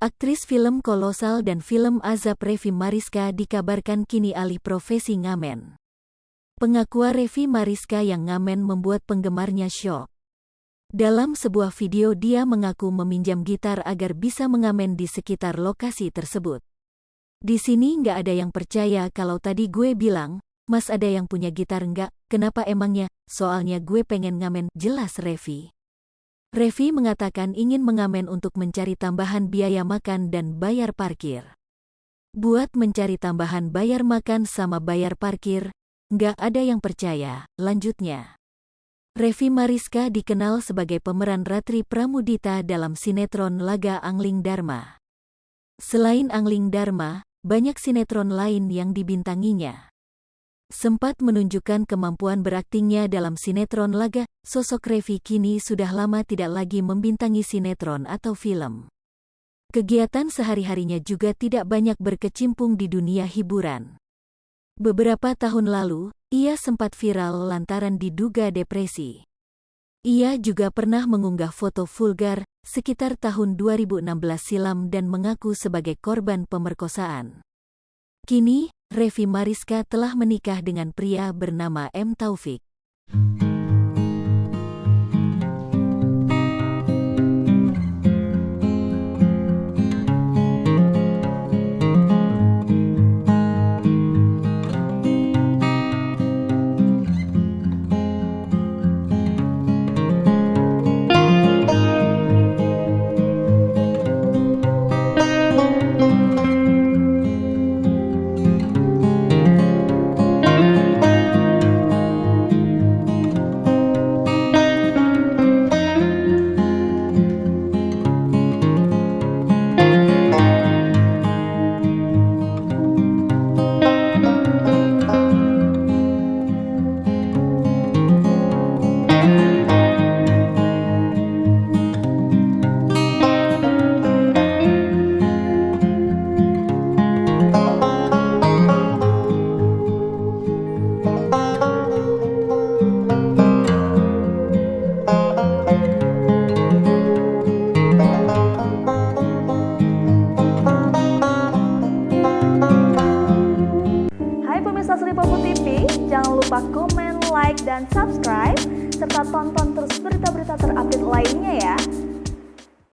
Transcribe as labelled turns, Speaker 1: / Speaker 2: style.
Speaker 1: Aktris film kolosal dan film azab Revi Mariska dikabarkan kini alih profesi ngamen. Pengakuan Revi Mariska yang ngamen membuat penggemarnya syok. Dalam sebuah video dia mengaku meminjam gitar agar bisa mengamen di sekitar lokasi tersebut. Di sini nggak ada yang percaya kalau tadi gue bilang, "Mas ada yang punya gitar nggak? Kenapa emangnya? Soalnya gue pengen ngamen," jelas Revi. Revi mengatakan ingin mengamen untuk mencari tambahan biaya makan dan bayar parkir. Buat mencari tambahan bayar makan sama bayar parkir, nggak ada yang percaya, lanjutnya. Revi Mariska dikenal sebagai pemeran Ratri Pramudita dalam sinetron Laga Angling Dharma. Selain Angling Dharma, banyak sinetron lain yang dibintanginya. Sempat menunjukkan kemampuan beraktingnya dalam sinetron Laga, sosok Revi kini sudah lama tidak lagi membintangi sinetron atau film. Kegiatan sehari-harinya juga tidak banyak berkecimpung di dunia hiburan. Beberapa tahun lalu, ia sempat viral lantaran diduga depresi. Ia juga pernah mengunggah foto vulgar sekitar tahun 2016 silam dan mengaku sebagai korban pemerkosaan. Kini, Revi Mariska telah menikah dengan pria bernama M. Taufik.
Speaker 2: Sri Popo TV, jangan lupa komen, like, dan subscribe, serta tonton terus berita-berita terupdate lainnya ya.